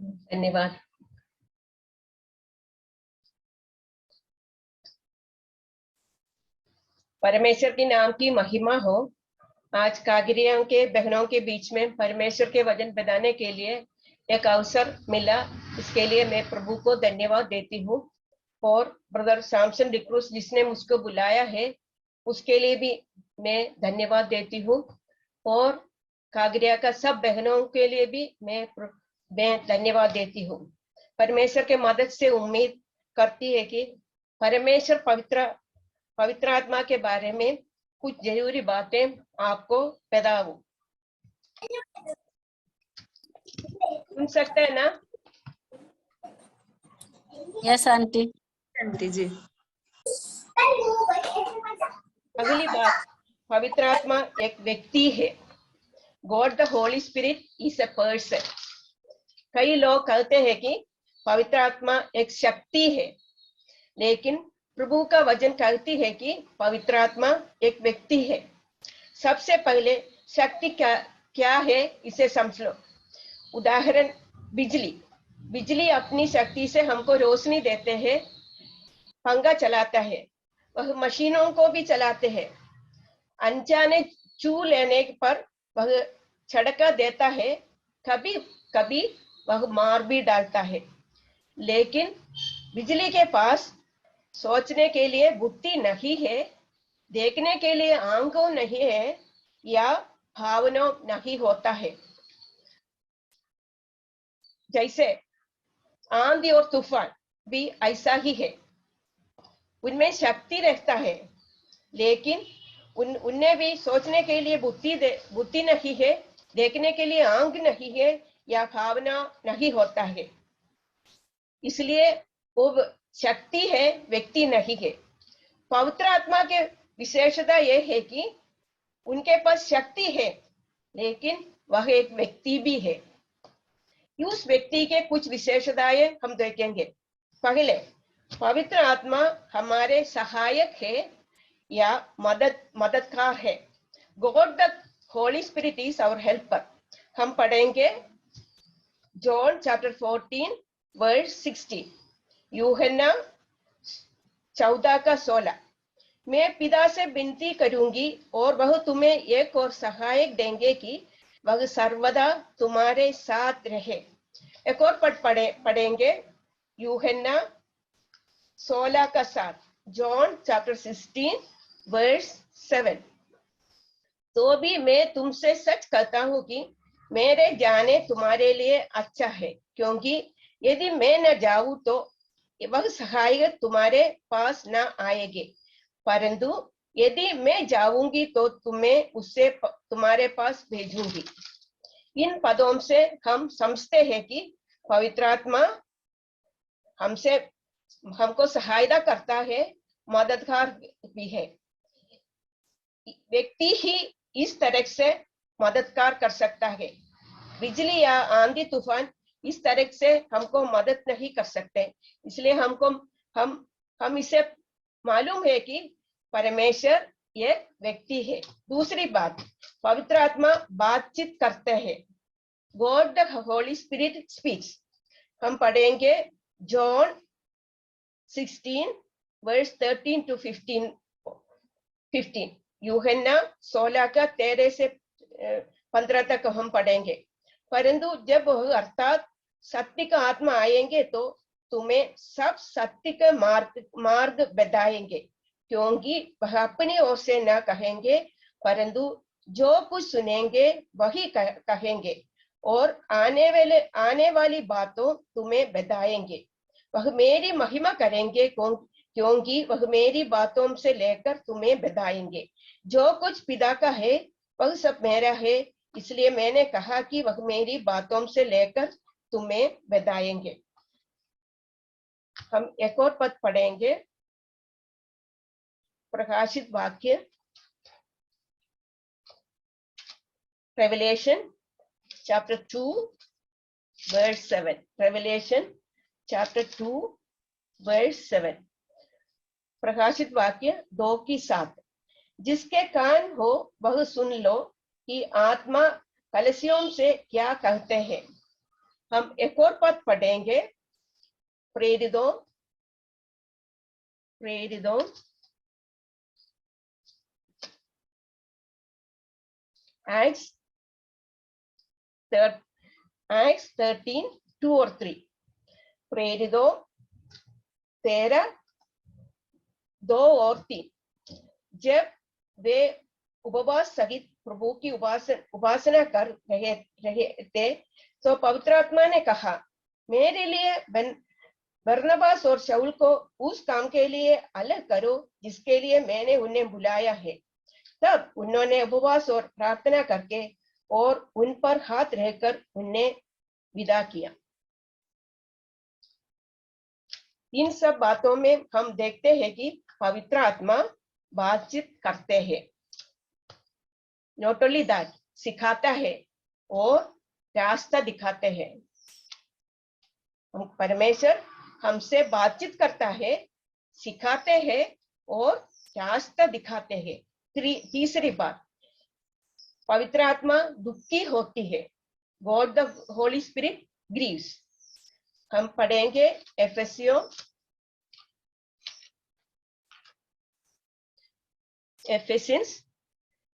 धन्यवाद। परमेश्वर के नाम की महिमा हो। आज कागरियों के बहनों के बीच में परमेश्वर के वचन बताने के लिए एक अवसर मिला, इसके लिए मैं प्रभु को धन्यवाद देती हूँ। और ब्रदर सैमसन डिक्रूज जिसने मुझको बुलाया है उसके लिए भी मैं धन्यवाद देती हूँ। और कागरिया का सब बहनों के लिए भी मैं धन्यवाद देती हूँ। परमेश्वर के मदद से उम्मीद करती है कि परमेश्वर पवित्र आत्मा के बारे में कुछ जरूरी बातें आपको बताऊं। सुन सकते हैं ना? Yes aunty. आंटी जी। अगली बात, पवित्र आत्मा एक व्यक्ति है। God the Holy Spirit is a person. कई लोग कहते हैं कि पवित्र आत्मा एक शक्ति है, लेकिन प्रभु का वचन कहती है कि पवित्र आत्मा एक व्यक्ति है। सबसे पहले शक्ति क्या है इसे समझ लो। उदाहरण, बिजली अपनी शक्ति से हमको रोशनी देते हैं, पंखा चलाता है, वह मशीनों को भी चलाते हैं। अनजाने छू लेने पर वह झटका देता है, कभी कभी वह मार भी डालता है। लेकिन बिजली के पास सोचने के लिए बुद्धि नहीं है, देखने के लिए आंखें नहीं है, या भावना नहीं होता है। जैसे आंधी और तूफान भी ऐसा ही है, उनमें शक्ति रहता है, लेकिन उनमें भी सोचने के लिए बुद्धि नहीं है, देखने के लिए आंख नहीं है, या भावना नहीं होता है। इसलिए वो शक्ति है, व्यक्ति नहीं है। पवित्र आत्मा के विशेषता यह है कि उनके पास शक्ति है, लेकिन वह एक व्यक्ति भी है। उस व्यक्ति के कुछ विशेषताएं हम देखेंगे। पहले, पवित्र आत्मा हमारे सहायक है या मददगार है। God the Holy Spirit is our helper. हम पढ़ेंगे जॉन चैप्टर 14 वर्स 16, यूहन्ना 14:16। मैं पिता से विनती करूंगी और वह तुम्हें एक और सहायक देंगे कि वह सर्वदा तुम्हारे साथ रहे। एक और पढ़ेंगे यूहन्ना 16:7, जॉन चैप्टर 16 वर्स 7। तो भी मैं तुमसे सच कहता हूं कि मेरे जाने तुम्हारे लिए अच्छा है, क्योंकि यदि मैं न जाऊं तो वह सहायक तुम्हारे पास न आएंगे, परंतु यदि मैं जाऊंगी तो तुम्हें उससे तुम्हारे पास भेजूंगी। इन पदों से हम समझते हैं कि पवित्र आत्मा हमको सहायता करता है, मददगार भी है। व्यक्ति ही इस तरह से मददगार कर सकता है। बिजली या आंधी तूफान इस तरह से हमको मदद नहीं कर सकते। इसलिए हम इसे मालूम है कि परमेश्वर एक व्यक्ति है। दूसरी बात, पवित्र आत्मा बातचीत करते हैं। God the Holy spirit speaks. हम पढ़ेंगे जॉन 16 वर्स 13 to 15, यूहन्ना 16:13 से 15 तक हम पढ़ेंगे। परंतु जब वह अर्थात सत्य का आत्मा आएंगे तो तुम्हें सब सत्य का मार्ग बताएंगे, क्योंकि वह अपनी ओर से न कहेंगे, परंतु जो कुछ सुनेंगे वही कहेंगे, और आने वाली बातों तुम्हें बताएंगे। वह मेरी महिमा करेंगे, क्योंकि वह मेरी बातों से लेकर तुम्हें बताएंगे। जो कुछ पिता का है वह सब मेरा है, इसलिए मैंने कहा कि वह मेरी बातों से लेकर तुम्हें बताएंगे। हम एक और पद पढ़ेंगे, प्रकाशित वाक्य, Revelation chapter 2 verse 7। Revelation chapter 2 verse 7। प्रकाशित वाक्य 2:7। जिसके कान हो वह सुन लो कि आत्मा कलीसियों से क्या कहते हैं। हम एक और पद पढ़ेंगे, प्रेरितों Acts 13, 2 और 3। प्रेरितों 13, 2 और 3। जब वे उपवास सहित प्रभु की उपासना कर रहे थे, तो पवित्र आत्मा ने कहा, मेरे लिए बरनबास और शाऊल को उस काम के लिए अलग करो जिसके लिए मैंने उन्हें बुलाया है। तब उन्होंने उपवास और प्रार्थना करके और उन पर हाथ रहकर उन्हें विदा किया। इन सब बातों में हम देखते हैं कि पवित्र आत्मा बातचीत करते हैं, नॉट ओनली दैट, सिखाता है और रास्ता दिखाते हैं। परमेश्वर हमसे बातचीत करता है, सिखाते हैं और रास्ता दिखाते हैं। तीसरी बात, पवित्र आत्मा दुखी होती है। God the Holy spirit Greaves. हम पढ़ेंगे एफेसियंस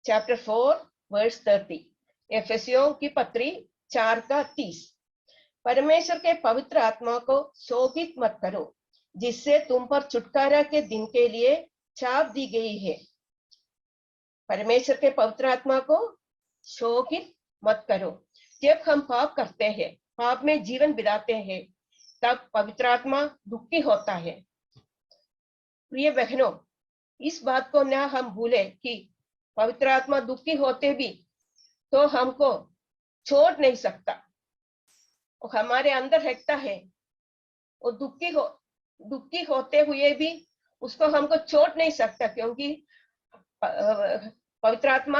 चैप्टर 4 वर्स 30। एफेसियों की पत्री 4:30। परमेश्वर के पवित्र आत्मा को शोभित मत करो, जिससे तुम पर छुटकारा के दिन के लिए छाप दी गई है। परमेश्वर के पवित्र आत्मा को शोभित मत करो। जब हम पाप करते हैं, पाप में जीवन बिताते हैं, तब पवित्र आत्मा दुखी होता है। प्रिय बहनों, इस बात को ना हम भूले कि पवित्र आत्मा दुखी होते भी तो हमको छोड़ नहीं सकता। वो हमारे अंदर रहता है, वो दुखी होते हुए भी उसको हमको छोड़ नहीं सकता, क्योंकि पवित्र आत्मा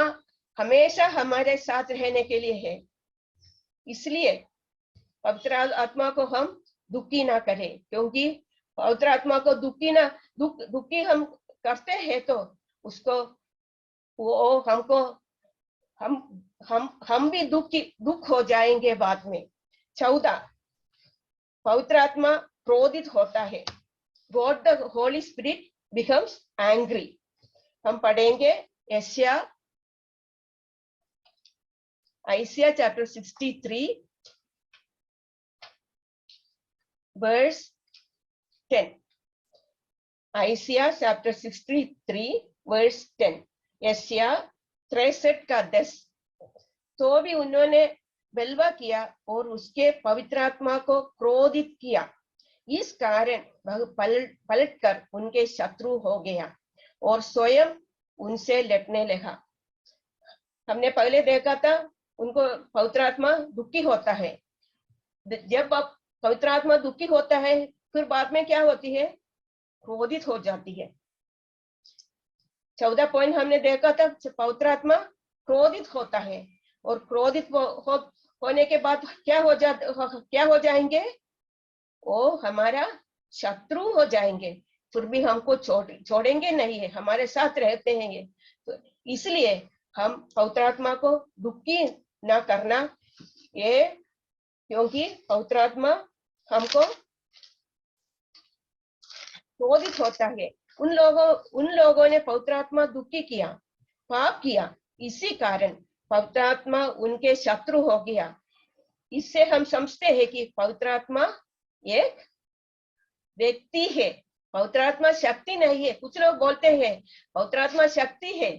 हमेशा हमारे साथ रहने के लिए है। इसलिए पवित्र आत्मा को हम दुखी ना करें, क्योंकि पवित्र आत्मा को दुखी हम करते हैं तो उसको वो हमको हम भी दुख हो जाएंगे बाद में। 14, पवित्र आत्मा क्रोधित होता है। God the Holy Spirit becomes angry. हम पढ़ेंगे Isaiah chapter 63 verse 10। Isaiah chapter 63 verse 10। Isaiah 63:10। तो भी उन्होंने बलवा किया और उसके पवित्र आत्मा को क्रोधित किया, इस कारण वह पलटकर उनके शत्रु हो गया और स्वयं उनसे लड़ने लगा। हमने पहले देखा था, उनको पवित्र आत्मा दुखी होता है। जब पवित्र आत्मा दुखी होता है, फिर बाद में क्या होती है? क्रोधित हो जाती है। 14 पॉइंट हमने देखा था, पवित्र आत्मा क्रोधित होता है और क्रोधित होने के बाद क्या हो जाएंगे? वो हमारा शत्रु हो जाएंगे, फिर भी हमको छोड़ेंगे नहीं है, हमारे साथ रहते हैं। तो इसलिए हम पवित्र आत्मा को दुखी ना करना, ये क्योंकि पवित्र आत्मा हमको क्रोधित होता है। उन लोगों ने पवित्र आत्मा दुखी किया, पाप किया, इसी कारण पवित्र आत्मा उनके शत्रु हो गया। इससे हम समझते हैं कि पवित्र आत्मा एक व्यक्ति है, पवित्र आत्मा शक्ति नहीं है। कुछ लोग बोलते हैं पवित्र आत्मा शक्ति है,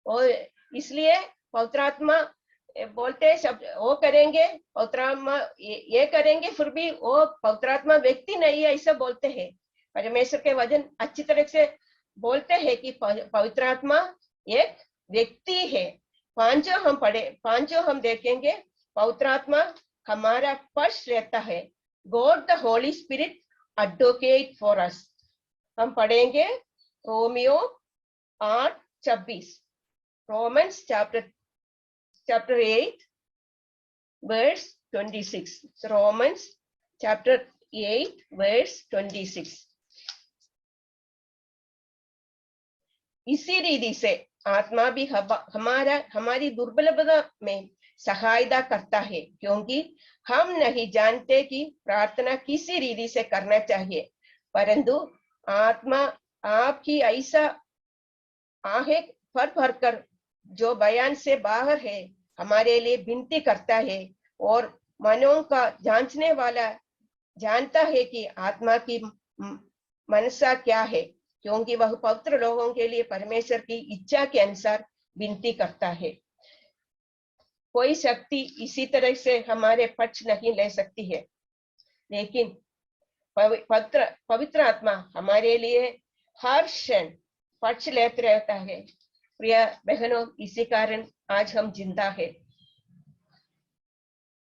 और इसलिए पवित्र आत्मा बोलते हैं सब वो करेंगे, पवित्र आत्मा ये करेंगे, फिर भी वो पवित्र आत्मा व्यक्ति नहीं है, ऐसा बोलते हैं। परमेश्वर के वचन अच्छी तरह से बोलते हैं कि पवित्र आत्मा एक व्यक्ति है। पांचों हम देखेंगे। पवित्र आत्मा हमारा पक्ष रहता है। God the Holy spirit advocate for us. हम पढ़ेंगे Romeo 8:26। Romans chapter 8 verse 26. Romans chapter 8 verse 26. इसी रीति से आत्मा भी हमारी दुर्बलता में सहायता करता है, क्योंकि हम नहीं जानते कि प्रार्थना किसी रीति से करना चाहिए, परंतु आत्मा आपकी ऐसा आहे भर भर कर जो बयान से बाहर है हमारे लिए विनती करता है, और मनों का जांचने वाला जानता है कि आत्मा की मनसा क्या है, क्योंकि वह पवित्र लोगों के लिए परमेश्वर की इच्छा के अनुसार विनती करता है। कोई शक्ति इसी तरह से हमारे पक्ष नहीं ले सकती है, लेकिन पवित्र आत्मा हमारे लिए हर क्षण पक्ष लेते रहता है। प्रिय बहनों, इसी कारण आज हम जिंदा है।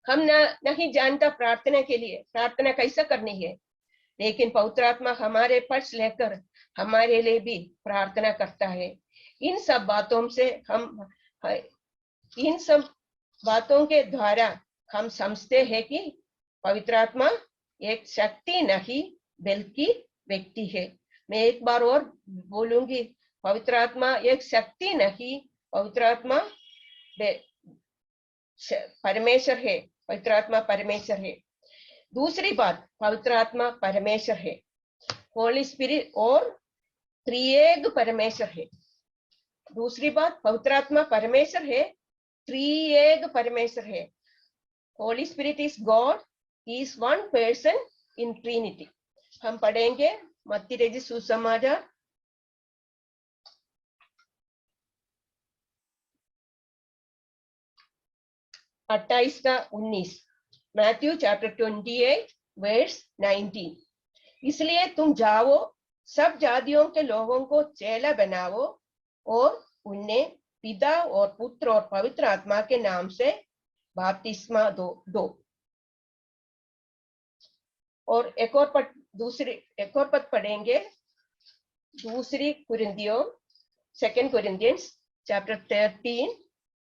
हम नहीं जानता प्रार्थना के लिए प्रार्थना कैसा करनी है, लेकिन पवित्र आत्मा हमारे पक्ष लेकर हमारे लिए भी प्रार्थना करता है। इन सब बातों के द्वारा हम समझते हैं कि पवित्र आत्मा एक शक्ति नहीं बल्कि व्यक्ति है। मैं एक बार और बोलूंगी, पवित्र आत्मा एक शक्ति नहीं, पवित्र आत्मा परमेश्वर है। पवित्र आत्मा परमेश्वर है। दूसरी बात, पवित्र आत्मा परमेश्वर है, होली स्पिरिट और त्रिएक परमेश्वर है। दूसरी बात, पवित्र आत्मा परमेश्वर है, त्रिएक परमेश्वर है। Holy Spirit is God, he is one person in Trinity. हम पढ़ेंगे मत्ती रचित सुसमाचार 28-19, मैथ्यू चैप्टर 28 वर्स 19। इसलिए तुम जाओ, सब जातियों के लोगों को चेला बनाओ और उन्हें पिता और पुत्र और पवित्र आत्मा के नाम से बपतिस्मा दो। और एक और पद पढ़ेंगे, दूसरी कुरिन्थियों 2 Corinthians चैप्टर 13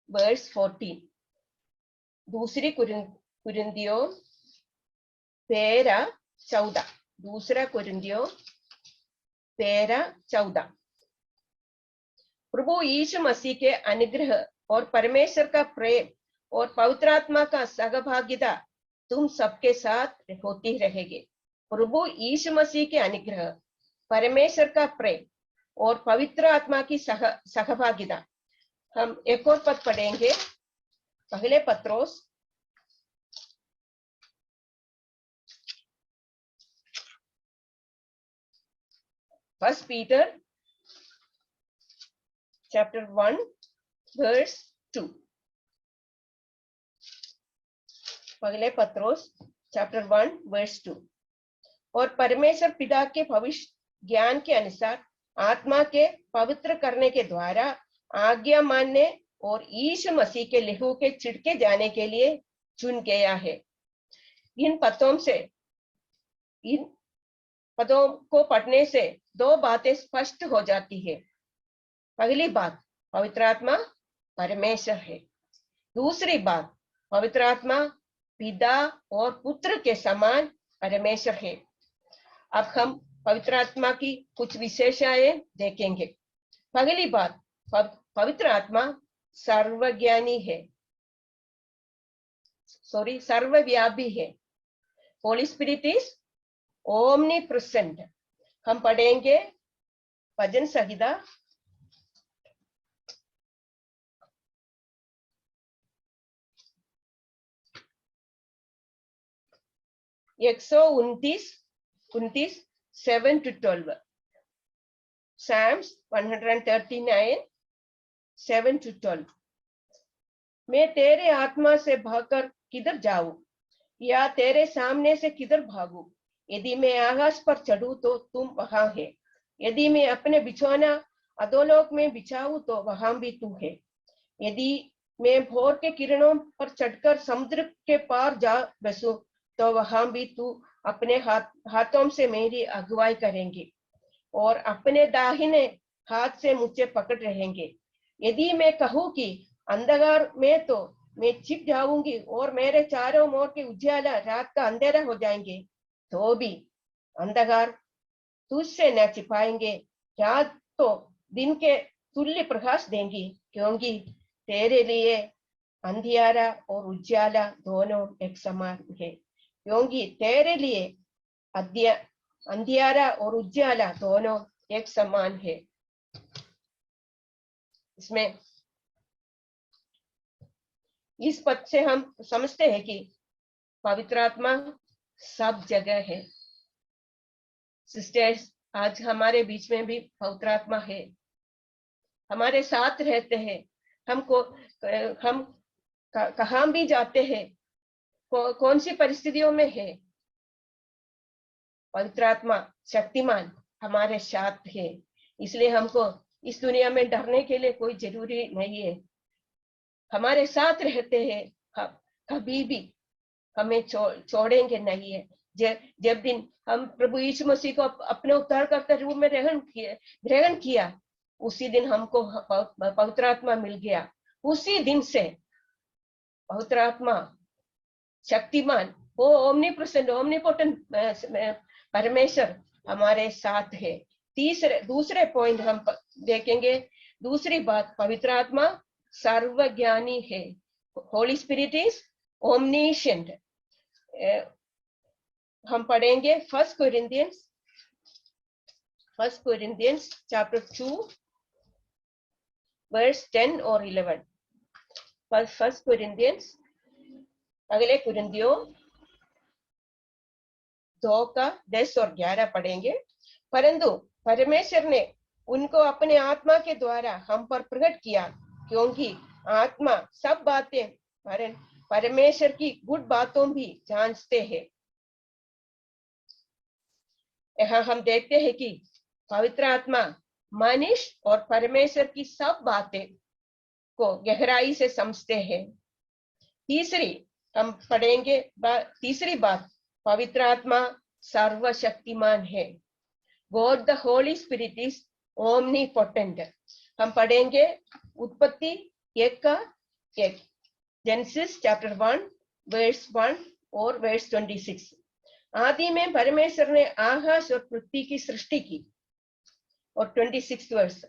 वर्स 14। दूसरी कुरिन्थियों 13:14। दूसरा कुरिन्थियों 13:14। प्रभु यीशु मसीह के अनुग्रह और परमेश्वर का प्रेम और पवित्र आत्मा का सहभागिता तुम सबके साथ होती रहेगी। प्रभु यीशु मसीह के अनुग्रह, परमेश्वर का प्रेम और पवित्र आत्मा की सहभागिता। हम एक और पद पढ़ेंगे, पहले पत्रोस 1 Peter chapter 1 verse 2। पहले पत्रोस चैप्टर 1 वर्स 2। और परमेश्वर पिता के भविष्य ज्ञान के अनुसार आत्मा के पवित्र करने के द्वारा आज्ञा मानने और यीशु मसीह के लहू के छिड़के जाने के लिए चुन गया है। इन पदों को पढ़ने से दो बातें स्पष्ट हो जाती है। पहली बात, पवित्र आत्मा परमेश्वर है। दूसरी बात, पवित्र आत्मा पिता और पुत्र के समान परमेश्वर है। अब हम पवित्र आत्मा की कुछ विशेषताएं देखेंगे। पहली बात, पवित्र आत्मा सर्वज्ञानी है, सर्वव्यापी है। Holy Spirit is omnipresent. हम पढ़ेंगे भजन संहिता 129 7-12। Psalms 139 7-12। मैं तेरे आत्मा से भागकर किधर जाऊं, या तेरे सामने से किधर भागूं? यदि मैं आकाश पर चढ़ूं तो तुम वहां है, यदि मैं अपने बिछौना अधोलोक में बिछाऊं तो वहां भी तू है। यदि मैं भोर के किरणों पर चढ़कर समुद्र के पार जा बसूं तो वहां भी तू अपने हाथों से मेरी अगुवाई करेंगे और अपने दाहिने हाथ से मुझे पकड़ रहेंगे। यदि मैं कहूं कि अंधकार में, तो मैं छिप जाऊंगी और मेरे चारों ओर के उजाला रात का अंधेरा हो जाएंगे, तो भी अंधकार तुझसे न छिपाएंगे, रात तो दिन के तुल्य प्रकाश देंगी, क्योंकि तेरे लिए अंधियारा और उजाला दोनों एक समान है, क्योंकि तेरे लिए अंधियारा और उजाला दोनों एक समान है। इसमें इस पद से हम समझते हैं कि पवित्र आत्मा सब जगह है। सिस्टर्स, आज हमारे बीच में भी पवित्र आत्मा है, हमारे साथ रहते हैं। हम कहाँ भी जाते हैं, कौन सी परिस्थितियों में है, पवित्र आत्मा शक्तिमान हमारे साथ है। इसलिए हमको इस दुनिया में डरने के लिए कोई जरूरी नहीं है, हमारे साथ रहते हैं, कभी भी हमें छोड़ेंगे नहीं है। जब दिन हम प्रभु यीशु मसीह को अपने उद्धारकर्ता रूप में ग्रहण किया, उसी दिन हमको पवित्र आत्मा मिल गया। उसी दिन से पवित्र आत्मा शक्तिमान, वो ओमनीप्रेजेंट ओमनीपोटेंट परमेश्वर हमारे साथ है। दूसरे पॉइंट हम देखेंगे। दूसरी बात, पवित्र आत्मा सर्वज्ञानी है। Holy Spirit is omniscient. हम पढ़ेंगे फर्स्ट कोरिन्थियंस चैप्टर 2 वर्स 10 और 11। फर्स्ट कोरिन्थियंस, अगले कुरिन्थियों 2 का 10 और 11 पढ़ेंगे। परंतु परमेश्वर ने उनको अपने आत्मा के द्वारा हम पर प्रकट किया, क्योंकि आत्मा सब बातें परमेश्वर की गुड बातों भी जांचते हैं। यहाँ हम देखते हैं कि पवित्र आत्मा मनुष्य और परमेश्वर की सब बातें को गहराई से समझते हैं। हम पढ़ेंगे तीसरी बात, पवित्र आत्मा सर्वशक्तिमान है। God the Holy Spirit is omnipotent. हम पढ़ेंगे उत्पत्ति 1 का 1, जेनेसिस चैप्टर 1 वर्स 1 और वर्स 26। आदि में परमेश्वर ने आकाश और पृथ्वी की सृष्टि की। और 26 वर्ष,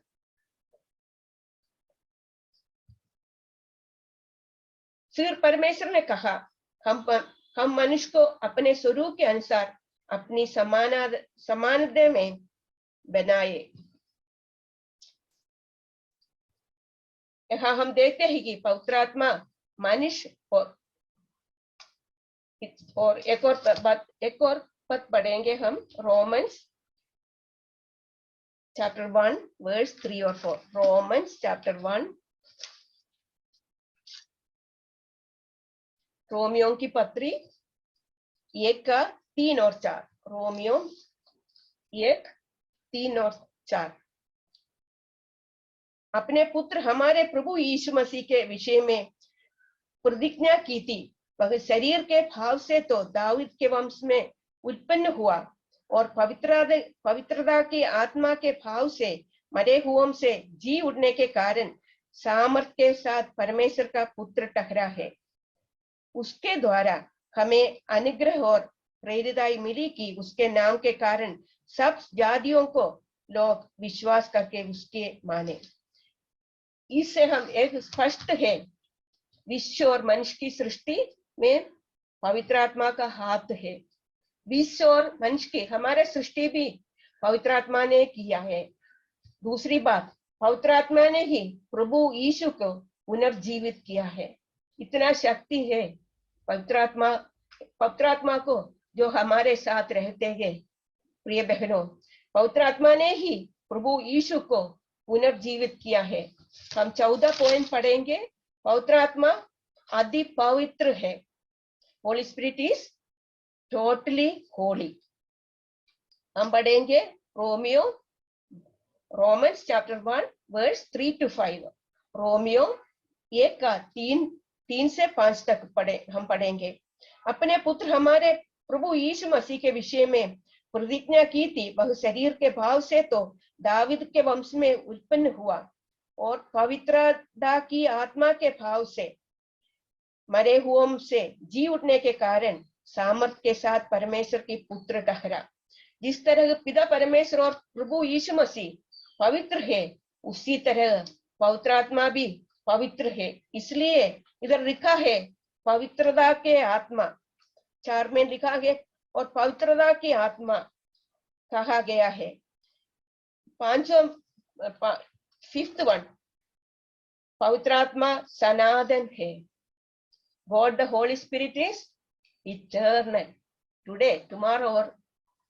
फिर परमेश्वर ने कहा, हम मनुष्य को अपने स्वरूप के अनुसार अपनी समानता में बनाए। यहाँ हम देखते हैं कि पवित्र आत्मा मनुष्य और एक और पद पढ़ेंगे हम, रोमन्स चैप्टर 1 वर्स 3 और 4। रोमन्स चैप्टर 1, रोमियो की पत्री 1 का 3 और 4। रोमियो 1, 3 और 4। अपने पुत्र हमारे प्रभु यीशु मसीह के विषय में प्रतिज्ञा की थी, वह शरीर के भाव से तो दाऊद के वंश में उत्पन्न हुआ, और पवित्रता की आत्मा के भाव से मरे हुओं से जी उठने के कारण सामर्थ्य के साथ परमेश्वर का पुत्र ठहरा है। उसके द्वारा हमें अनुग्रह और प्रेरिताई मिली कि उसके नाम के कारण सब जातियों को लोग विश्वास करके उसके माने। इससे हम एक स्पष्ट है, विश्व और मनुष्य की सृष्टि में पवित्र आत्मा का हाथ है। विश्व और मनुष्य की हमारे सृष्टि भी पवित्र आत्मा ने किया है। दूसरी बात, पवित्र आत्मा ने ही प्रभु यीशु को पुनर्जीवित किया है। इतना शक्ति है पवित्र आत्मा को, जो हमारे साथ रहते हैं। प्रिय बहनों, पवित्र आत्मा ने ही प्रभु यीशु को पुनर्जीवित किया है। हम 14 पॉइंट पढ़ेंगे। पवित्र आत्मा अति पवित्र है। Holy Spirit is totally holy. हम पढ़ेंगे रोमन्स चैप्टर 1 वर्स 3 to 5। रोमियो 1 का 3 से 5 तक हम पढ़ेंगे। अपने पुत्र हमारे प्रभु यीशु मसीह के विषय में प्रतिज्ञा की थी, वह शरीर के भाव से तो दाऊद के वंश में उत्पन्न हुआ, और पवित्रता की आत्मा के भाव से मरे हुओं से जी उठने के कारण सामर्थ्य के साथ परमेश्वर की पुत्र ठहरा। जिस तरह पिता परमेश्वर और प्रभु यीशु मसीह पवित्र है, उसी तरह पवित्र आत्मा भी पवित्र है, इसलिए इधर लिखा है पवित्रता के आत्मा, 4 में लिखा है और पवित्रता की आत्मा कहा गया है। 5th वन, पवित्र आत्मा सनातन है। God the Holy Spirit is eternal, today, tomorrow और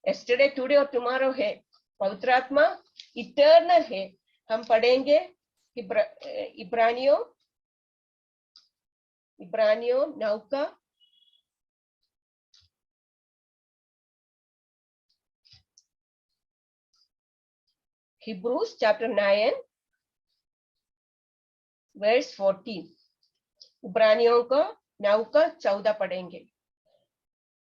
yesterday, today और tomorrow है। पवित्र आत्मा इटर्नल है। हम पढ़ेंगे इब्रानियों 9 का Hebrews chapter 9 verse 14, इब्रानियों को 9 का 14 पढ़ेंगे।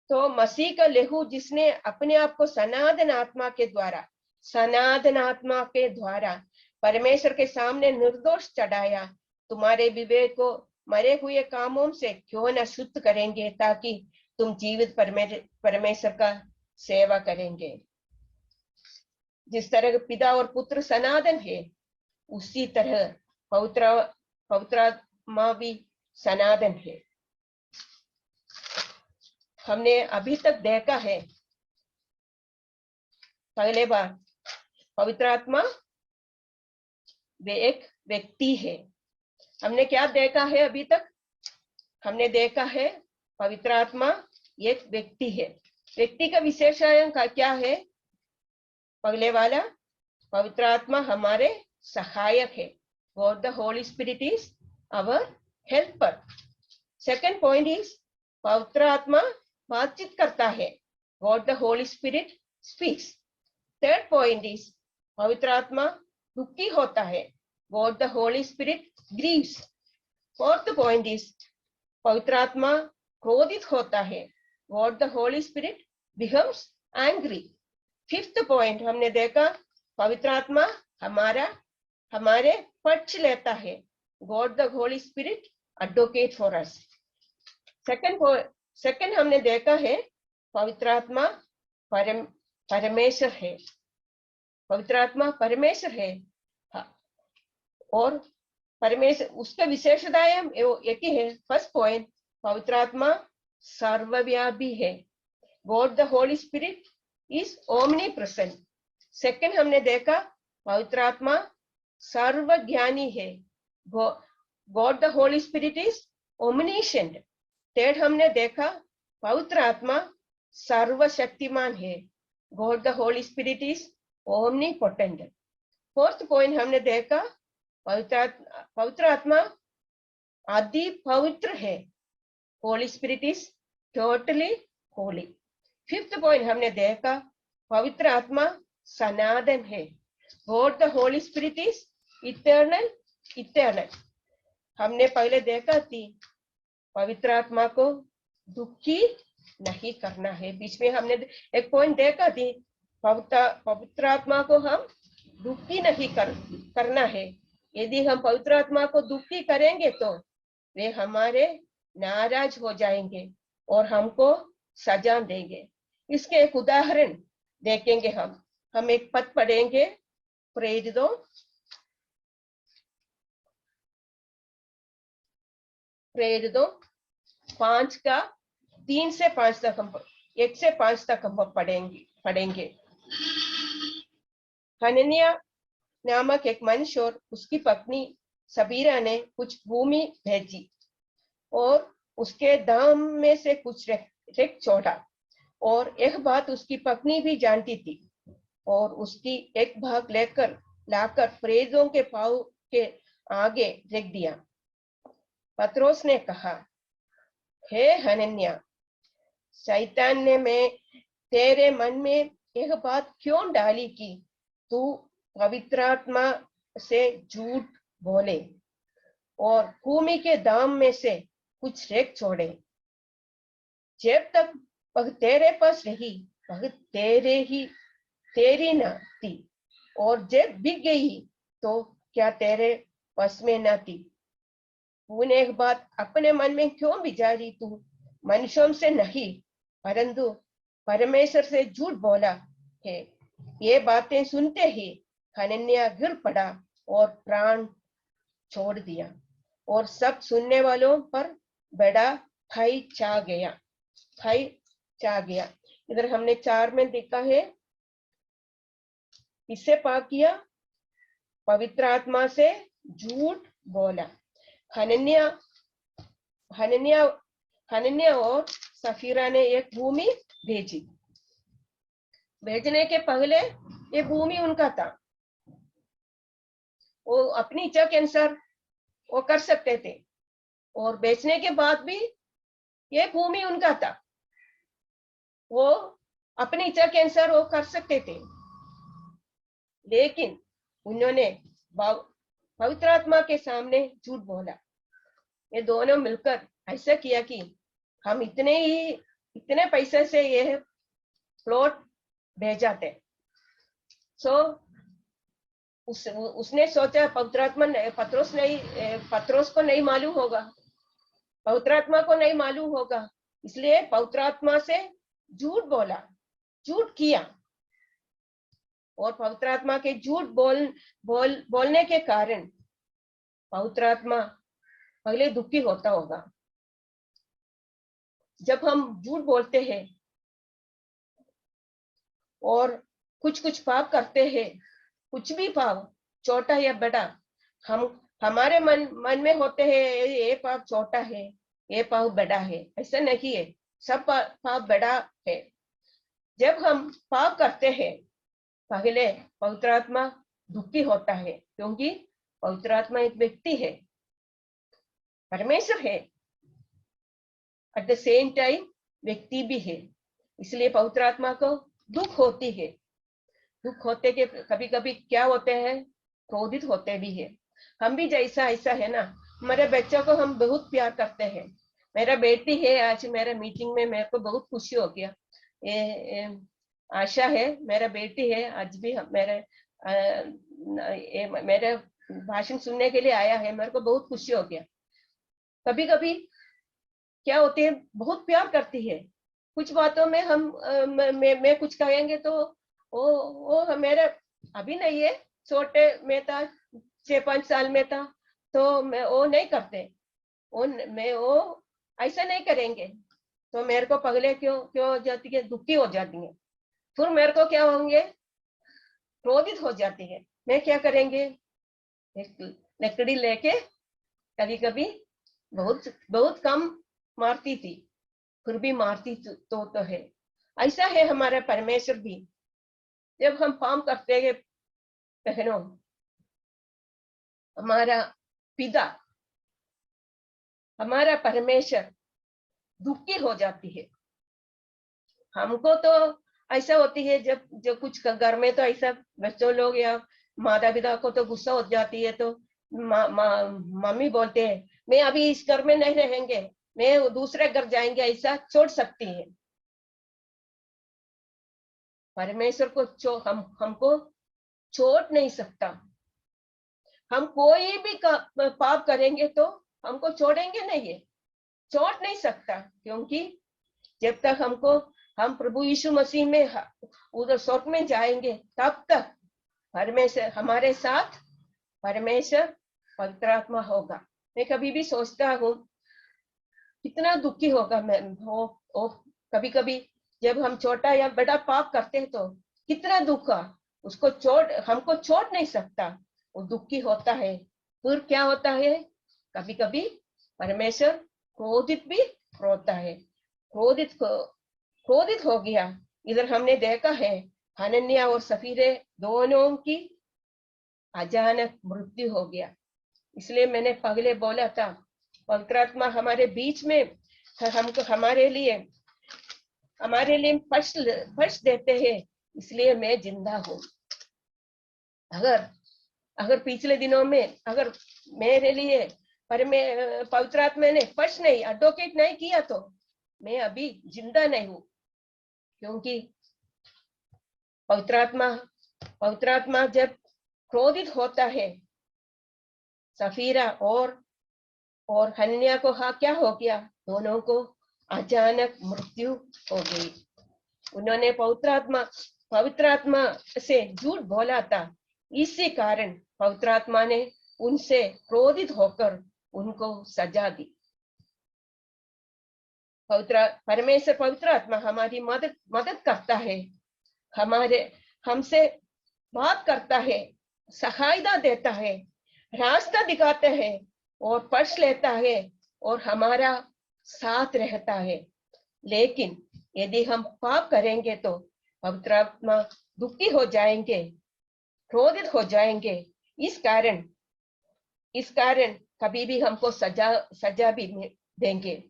तो मसीह का लहू जिसने अपने आप को सनातन आत्मा के द्वारा परमेश्वर के सामने निर्दोष चढ़ाया, तुम्हारे विवेक को मरे हुए कामों से क्यों न शुद्ध करेंगे, ताकि तुम जीवित परमेश्वर का सेवा करेंगे। जिस तरह पिता और पुत्र सनातन है, उसी तरह पवित्र आत्मा भी सनातन है। हमने अभी तक देखा है, पहले बार पवित्र आत्मा वे एक व्यक्ति है। हमने क्या देखा है अभी तक? हमने देखा है पवित्र आत्मा एक व्यक्ति है। व्यक्ति का विशेषण क्या है? पहले वाला, पवित्र आत्मा हमारे सहायक है। God the Holy Spirit is our helper. Second point is पवित्र आत्मा बातचीत करता है। God the Holy Spirit speaks. Third point is पवित्र आत्मा दुखी होता है। God the Holy Spirit grieves. Fourth point is पवित्र आत्मा क्रोधित होता है। God the Holy Spirit becomes angry. Fifth point हमने देखा, पवित्र आत्मा हमारे पक्ष लेता है। God the Holy Spirit advocate for us. Second हमने देखा है, पवित्र आत्मा परमेश्वर है। पवित्र आत्मा परमेश्वर है और परमेश्वर उसका विशेषताएं एक ही है। फर्स्ट पॉइंट, पवित्र आत्मा सर्वव्यापी है। God the Holy Spirit is omnipresent. Second हमने देखा, पवित्र आत्मा सर्वज्ञानी है। God the Holy Spirit is omniscient. Third हमने देखा, पवित्र आत्मा सर्वशक्तिमान है। God the Holy Spirit is omnipotent. Fourth point हमने देखा, पवित्र आत्मा अति पवित्र है। Holy Spirit is totally holy. Fifth point हमने देखा, पवित्र आत्मा सनातन है। God the Holy Spirit is eternal. हमने पहले देखा थी, पवित्र आत्मा को दुखी नहीं करना है। बीच में हमने एक पॉइंट देखा थी, पवित्र आत्मा को हम दुखी नहीं करना है। यदि हम पवित्र आत्मा को दुखी करेंगे तो वे हमारे नाराज हो जाएंगे और हमको सजा देंगे। इसके एक उदाहरण देखेंगे। हम एक पद पढ़ेंगे, प्रेरितों 5 का 3 से 5 तक हम 1 से 5 तक हम पढ़ेंगे। हनन्याह नामक एक मनुष्य और उसकी पत्नी सबीरा ने कुछ भूमि भेजी और उसके दाम में से कुछ रेख छोड़ा, और एक बात उसकी पत्नी भी जानती थी, और उसकी एक भाग लाकर प्रेरितों के पांव के आगे रख दिया। पत्रोस ने कहा, हे हनन्याह, शैतान ने तेरे मन में एक बात क्यों डाली कि तू पवित्र आत्मा से झूठ बोले और भूमि के दाम में से कुछ रेख छोड़े। जब तक वह तेरे पास रही वह तेरी न थी, और जब बिक गई तो क्या तेरे बस में न थी। तूने एक बात अपने मन में क्यों विचारी? तू मनुष्यों से नहीं परंतु परमेश्वर से झूठ बोला है। ये बातें सुनते ही हनन्याह गिर पड़ा और प्राण छोड़ दिया। और सब सुनने वालों पर बड़ा भय छा गया। भय छा गया। इधर हमने 4 में देखा है, किससे पाप किया? पवित्र आत्मा से झूठ बोला। हनन्या हनन्या हनन्या और सफीरा ने एक भूमि भेजी। भेजने के पहले ये भूमि उनका था, वो अपनी इच्छा के अनुसार वो कर सकते थे, और बेचने के बाद भी ये भूमि उनका था, वो अपनी इच्छा के अनुसार वो कर सकते थे। लेकिन उन्होंने पवित्र आत्मा के सामने झूठ बोला। ये दोनों मिलकर ऐसा किया कि हम इतने पैसे से ये प्लॉट भेजा थे। उसने सोचा पवित्र आत्मा पत्रोस को नहीं मालूम होगा, पवित्र आत्मा को नहीं मालूम होगा, इसलिए पवित्र आत्मा से झूठ बोला, झूठ किया। और पवित्र आत्मा के झूठ बोलने के कारण पवित्र आत्मा पहले दुखी होता होगा। जब हम झूठ बोलते हैं और कुछ पाप करते हैं, कुछ भी पाप छोटा या बड़ा, हमारे मन में होते हैं ये पाप छोटा है, ये पाप बड़ा है। ऐसा नहीं है, सब पाप बड़ा है। जब हम पाप करते हैं पहले पवित्र आत्मा दुखी होता है, क्योंकि पवित्र आत्मा एक व्यक्ति है, परमेश्वर है, एट द सेम टाइम व्यक्ति भी है। इसलिए पवित्र आत्मा को दुख होती है। दुख होते के कभी कभी क्या होते हैं, क्रोधित होते भी है। हम भी जैसा ऐसा है ना, हमारे बच्चों को हम बहुत प्यार करते हैं। मेरा बेटी है, आज मेरा मीटिंग में मेरे को बहुत खुशी हो गया। आशा है, मेरा बेटी है, आज भी मेरे भाषण सुनने के लिए आया है, मेरे को बहुत खुशी हो गया। कभी कभी क्या होती है, बहुत प्यार करती है। कुछ बातों में हम मैं कुछ कहेंगे तो वो मेरे अभी नहीं है, छोटे में था, 6-5 साल में था, तो मैं वो नहीं करते, वो ऐसा नहीं करेंगे, तो मेरे को पगले क्यों जाती है, दुखी हो जाती है। फिर मेरे को क्या होंगे, क्रोधित हो जाती है। मैं क्या करेंगे, एक लकड़ी लेके कभी कभी बहुत कम मारती थी, फिर भी मारती तो है। ऐसा है हमारा परमेश्वर भी। जब हम पाप करते हैं बहनों, हमारा पिता, हमारा परमेश्वर दुखी हो जाती है। हमको तो ऐसा होती है, जब कुछ घर में तो ऐसा बच्चों लोग या माता पिता को तो गुस्सा हो जाती है, तो मम्मी बोलते हैं मैं अभी इस घर में नहीं रहेंगे, मैं दूसरे घर जाएंगे, ऐसा छोड़ सकती है। परमेश्वर को हमको छोड़ नहीं सकता। हम कोई भी पाप करेंगे तो हमको छोड़ेंगे नहीं है, छोड़ नहीं सकता, क्योंकि जब तक हम प्रभु यीशु मसीह में उधर स्वर्ग में जाएंगे, तब तक परमेश्वर हमारे साथ, परमेश्वर पवित्र आत्मा होगा। मैं कभी भी सोचता हूँ कितना दुखी होगा मैं वो कभी कभी जब हम छोटा या बड़ा पाप करते हैं तो कितना दुख उसको हमको छोड़ नहीं सकता, वो दुखी होता है। फिर क्या होता है, कभी कभी परमेश्वर क्रोधित भी होता है। क्रोधित हो गया। इधर हमने देखा है हनन्या और सफीरे दोनों की अचानक मृत्यु हो गया। इसलिए मैंने पहले बोला था, पवित्र आत्मा हमारे बीच में हमको हमारे लिए फर्स्ट देते हैं, इसलिए मैं जिंदा हूँ। अगर पिछले दिनों में अगर मेरे लिए पवित्र आत्मा ने फर्स्ट नहीं, एडवोकेट नहीं किया, तो मैं अभी जिंदा नहीं हूँ। क्योंकि पवित्र आत्मा जब क्रोधित होता है, सफीरा और हनन्या को क्या हो गया, दोनों को अचानक मृत्यु हो गई। उन्होंने पवित्र आत्मा से झूठ बोला था, इसी कारण पवित्र आत्मा ने उनसे क्रोधित होकर उनको सजा दी। परमेश्वर पवित्र आत्मा हमारी मदद करता है, हमसे बात करता है, सहायता देता है, रास्ता दिखाता है और पक्ष लेता है और हमारा साथ रहता है। लेकिन यदि हम पाप करेंगे तो पवित्र आत्मा दुखी हो जाएंगे, क्रोधित हो जाएंगे। इस कारण कभी भी हमको सजा भी देंगे।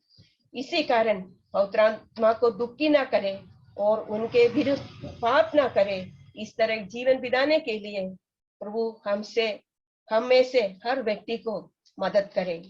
इसी कारण पवित्र आत्मा को दुखी ना करें और उनके विरुद्ध पाप ना करें। इस तरह जीवन बिताने के लिए प्रभु हम में से हर व्यक्ति को मदद करे।